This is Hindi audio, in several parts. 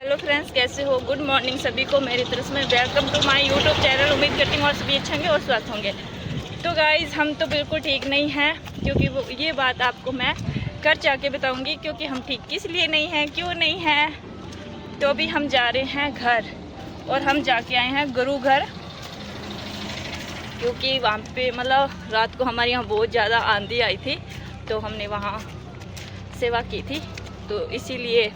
हेलो फ्रेंड्स, कैसे हो? गुड मॉर्निंग सभी को मेरी तरफ से। Welcome to my YouTube channel. उम्मीद करती हूँ और सभी अच्छे होंगे और स्वस्थ होंगे। तो गाइज़, हम तो बिल्कुल ठीक नहीं हैं, क्योंकि वो ये बात आपको मैं घर जाके बताऊंगी, क्योंकि हम ठीक किस लिए नहीं हैं, क्यों नहीं हैं। तो अभी हम जा रहे हैं घर, और हम जाके आए हैं गुरु घर, क्योंकि वहाँ पे मतलब रात को हमारे यहाँ बहुत ज़्यादा आंधी आई थी, तो हमने वहाँ सेवा की थी, तो इसीलिए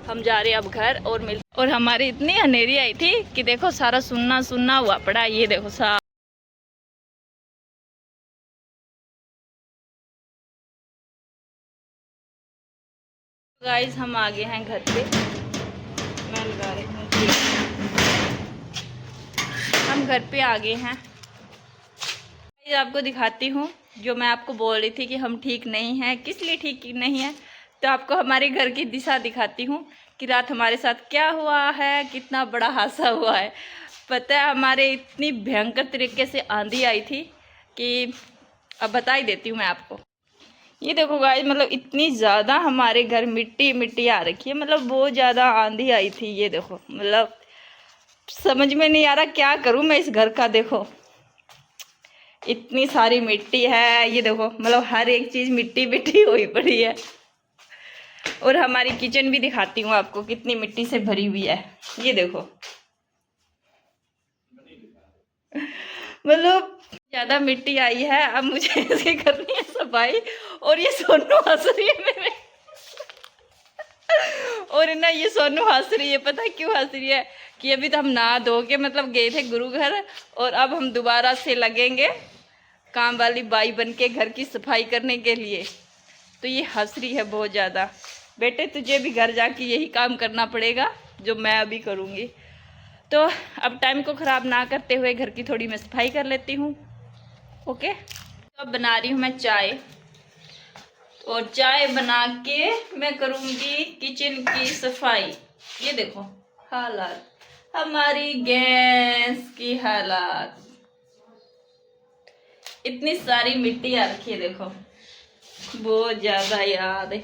हम जा रहे हैं अब घर और मिल। और हमारी इतनी अंधेरी आई थी कि देखो सारा सुनना सुनना हुआ पड़ा। ये देखो सारा गाइस, हम आ गए हैं घर पे। मैं लगा रही हूँ, हम घर पे आ गए हैं। आपको दिखाती हूँ जो मैं आपको बोल रही थी कि हम ठीक नहीं हैं, किस लिए ठीक नहीं है। तो आपको हमारे घर की दिशा दिखाती हूँ कि रात हमारे साथ क्या हुआ है, कितना बड़ा हादसा हुआ है। पता है, हमारे इतनी भयंकर तरीके से आंधी आई थी कि अब बता ही देती हूँ मैं आपको। ये देखो गाइस, मतलब इतनी ज़्यादा हमारे घर मिट्टी मिट्टी आ रखी है, मतलब बहुत ज़्यादा आंधी आई थी। ये देखो, मतलब समझ में नहीं आ रहा क्या करूँ मैं इस घर का। देखो इतनी सारी मिट्टी है, ये देखो मतलब हर एक चीज़ मिट्टी मिट्टी हुई पड़ी है। और हमारी किचन भी दिखाती हूँ आपको, कितनी मिट्टी से भरी हुई है। ये देखो, मतलब ज़्यादा मिट्टी आई है। अब मुझे इसकी करनी है सफाई। और ये सोनू हंस रही है मेरे, और ना ये सोनू हंस रही है। पता है क्यों हंस रही है? कि अभी तो हम नहा धो के मतलब गए थे गुरु घर, और अब हम दोबारा से लगेंगे काम वाली बाई बन के घर की सफाई करने के लिए। तो ये हंस रही है बहुत ज़्यादा। बेटे, तुझे भी घर जाके यही काम करना पड़ेगा जो मैं अभी करूँगी। तो अब टाइम को ख़राब ना करते हुए घर की थोड़ी मैं सफाई कर लेती हूँ। ओके, तो अब बना रही हूँ मैं चाय, और चाय बना के मैं करूँगी किचन की सफाई। ये देखो हालात, हमारी गैस की हालात, इतनी सारी मिट्टी आ रखी है। देखो बहुत ज्यादा याद है,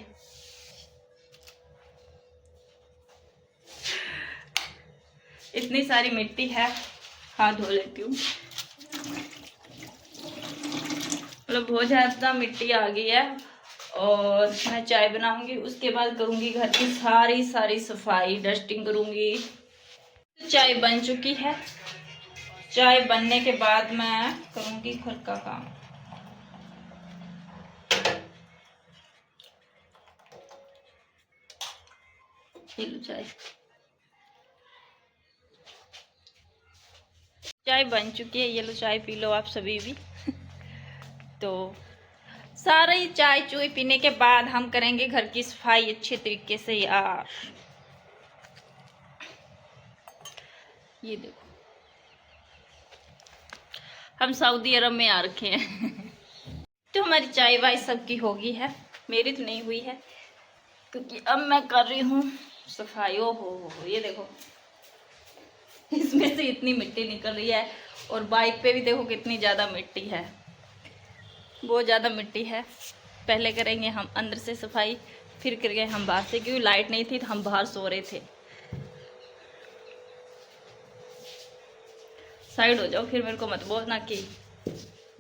इतनी सारी मिट्टी है। हाथ धो लेती हूँ, मतलब बहुत ज्यादा मिट्टी आ गई है। और मैं चाय बनाऊंगी, उसके बाद करूंगी घर की सारी सारी सफाई, डस्टिंग करूंगी। चाय बन चुकी है, चाय बनने के बाद मैं करूंगी घर का काम। ये लो चाय, चाय बन चुकी है। ये लो चाय पी लो आप सभी भी। तो सारी चाय चुई पीने के बाद हम करेंगे घर की सफाई अच्छे तरीके से यार। ये देखो, हम सऊदी अरब में आ रखे हैं। तो हमारी चाय वाय सबकी होगी है, मेरी तो नहीं हुई है, क्योंकि अब मैं कर रही हूँ सफाई। ओ हो, ये देखो इसमें से इतनी मिट्टी निकल रही है। और बाइक पे भी देखो कितनी ज़्यादा मिट्टी है, बहुत ज़्यादा मिट्टी है। पहले करेंगे हम अंदर से सफाई, फिर करेंगे हम बाहर से, क्योंकि लाइट नहीं थी तो हम बाहर सो रहे थे। साइड हो जाओ, फिर मेरे को मत बोलना कि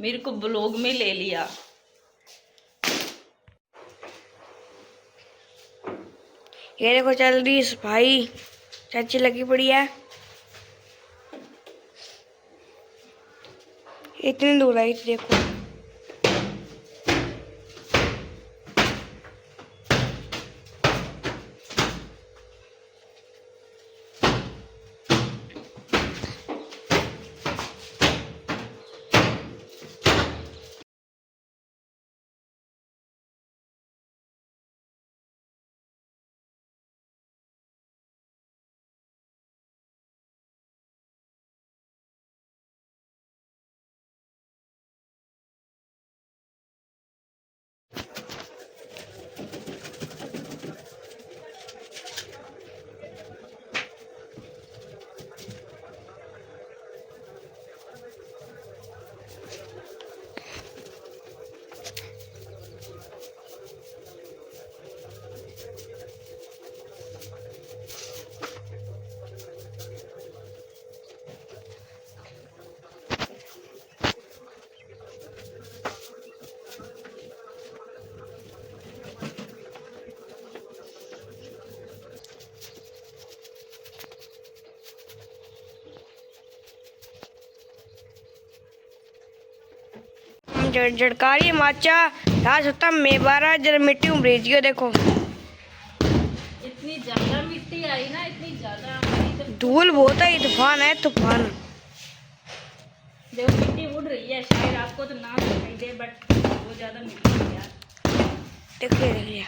मेरे को ब्लॉग में ले लिया। ये देखो चल रही सफाई, चाची लगी पड़ी है। इतनी दूर आई थी देखो। झड़का रही है माचा। यहाँ सकता मैं 12 जरा मिट्टी उमड़ी दियो देखो। इतनी ज्यादा मिट्टी आई ना, इतनी ज्यादा धूल बहुत है, तूफान है तूफान। देखो मिट्टी उड़ रही है, शायद आपको तो ना दिखाई दे बट बहुत ज्यादा मिट्टी है यार। देखिए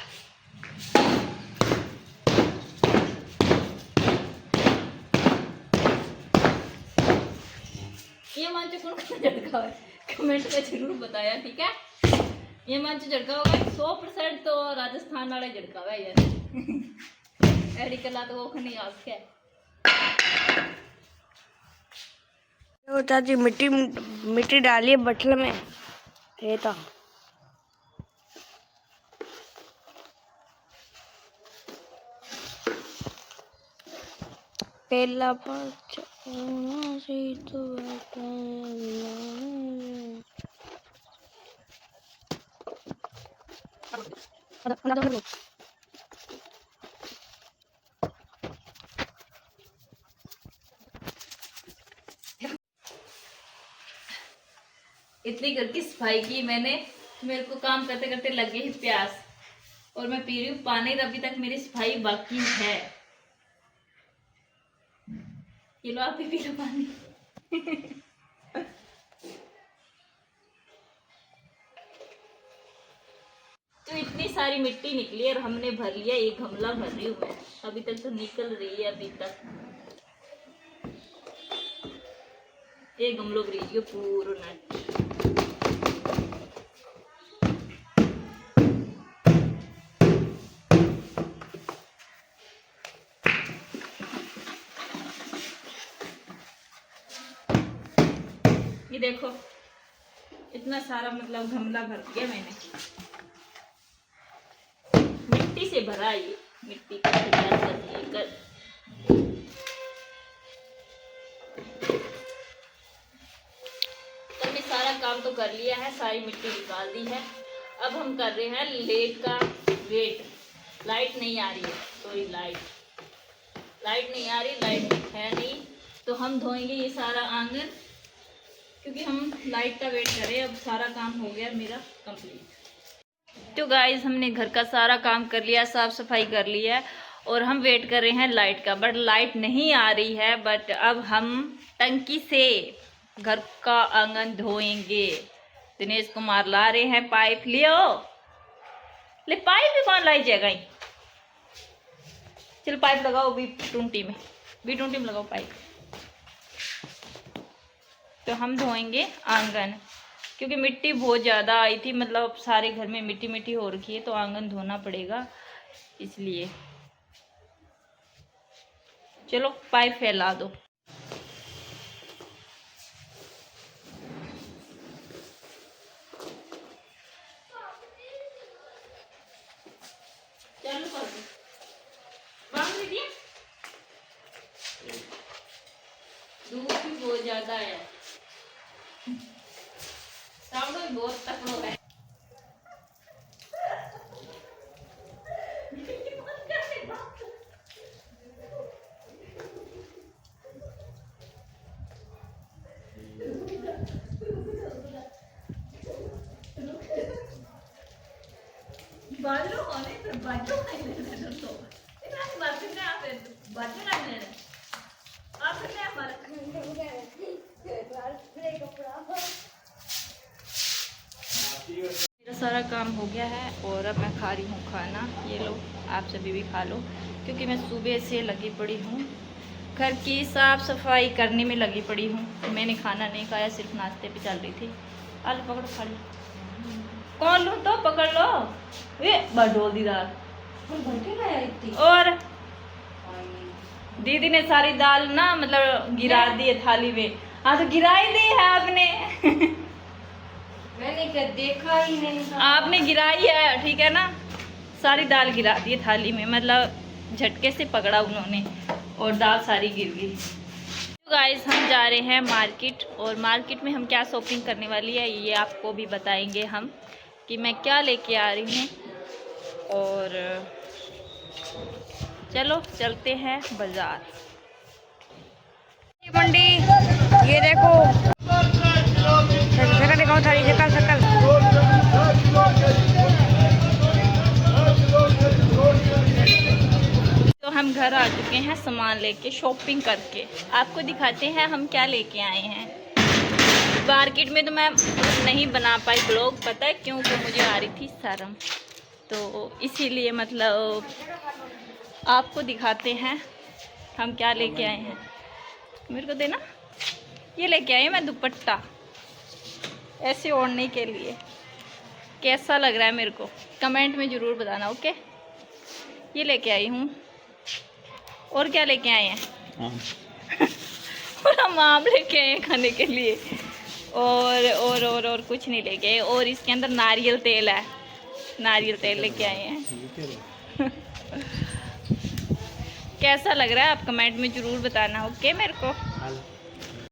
ये मंच कौन सा झटका है कमेंट में जरूर बताया, ठीक है। ये मंच झटका होगा 100% तो राजस्थान वाला झटका है यार। एडी कला तो वो नहीं आ सके। तो चाची मिट्टी डालिए बटल में रेता। पहला पाँच से तो इतनी घर की सफाई की मैंने, मेरे को काम करते करते लग गई प्यास और मैं पी रही हूँ पानी। अभी तक मेरी सफाई बाकी है। ये लो आप भी पी लो पानी। तो इतनी सारी मिट्टी निकली और हमने भर लिया, एक गमला भर रही हूँ मैं। अभी तक तो निकल रही है, अभी तक एक गमलों भरी है पूरा नट। ये देखो इतना सारा मतलब गमला भर दिया मैंने, मिट्टी से भरा। ये मिट्टी का कर तो मैं सारा काम तो कर लिया है, सारी मिट्टी निकाल दी है। अब हम कर रहे हैं लेट का वेट। लाइट नहीं आ रही है, सॉरी लाइट नहीं आ रही, लाइट है नहीं, तो हम धोएंगे ये सारा आंगन, क्योंकि हम लाइट का वेट करें। अब सारा काम हो गया मेरा कंप्लीट। तो गाइस हमने घर का सारा काम कर लिया, साफ सफाई कर ली है और हम वेट कर रहे हैं लाइट का। बट लाइट नहीं आ रही है। बट अब हम टंकी से घर का आंगन धोएंगे। दिनेश कुमार ला रहे हैं पाइप। लियो ले, पाइप भी कौन लाई जाएगा? चल पाइप लगाओ B20 में लगाओ पाइप। तो हम धोएंगे आंगन, क्योंकि मिट्टी बहुत ज़्यादा आई थी, मतलब सारे घर में मिट्टी मिट्टी हो रखी है, तो आंगन धोना पड़ेगा इसलिए। चलो पाइप फैला दो। चलो कर दो, बांध दीजिए। धूप भी बहुत ज़्यादा है, साउंड भी बहुत तकड़ो है। बाजू होने तो बाजू नहीं लेना तो इतना बाजू ने आप बाजू ना लेना आप ने हमारा मेरा सारा काम हो गया है और अब मैं खा रही हूँ खाना। ये लो आप सभी भी खा लो, क्योंकि मैं सुबह से लगी पड़ी हूँ, घर की साफ सफाई करने में लगी पड़ी हूँ। मैंने खाना नहीं खाया, सिर्फ नाश्ते पे चल रही थी। आलू पकड़ो खा लो। कौन लूँ तो पकड़ लो। ये बड़ो दी दाल और दीदी ने सारी दाल ना मतलब गिरा दी है थाली में। हाँ तो गिरा ही दी है आपने। मैंने क्या देखा ही नहीं था। आपने गिराई है, ठीक है ना। सारी दाल गिरा दी है थाली में, मतलब झटके से पकड़ा उन्होंने और दाल सारी गिर गई। तो गाइस हम जा रहे हैं मार्केट, और मार्केट में हम क्या शॉपिंग करने वाली है ये आपको भी बताएंगे हम, कि मैं क्या लेके आ रही हूँ। और चलो चलते हैं बाजार। मंडी ये देखो, दिखाओ थारी शक्ल शक्ल। तो हम घर आ चुके हैं सामान लेके, शॉपिंग करके। आपको दिखाते हैं हम क्या लेके आए हैं। मार्केट में तो मैं नहीं बना पाई ब्लॉग, पता है क्यों? कि मुझे आ रही थी शर्म, तो इसीलिए मतलब आपको दिखाते हैं हम क्या लेके आए हैं। मेरे को देना, ये लेके आए मैं दुपट्टा ऐसे ओढ़ने के लिए। कैसा लग रहा है मेरे को कमेंट में ज़रूर बताना, ओके। ये लेके आई हूँ। और क्या लेके आए हैं? और हम आम लेके आए हैं खाने के लिए। और कुछ नहीं लेके आए। और इसके अंदर नारियल तेल है, नारियल तेल लेके आए हैं। कैसा लग रहा है आप कमेंट में ज़रूर बताना, ओके मेरे को।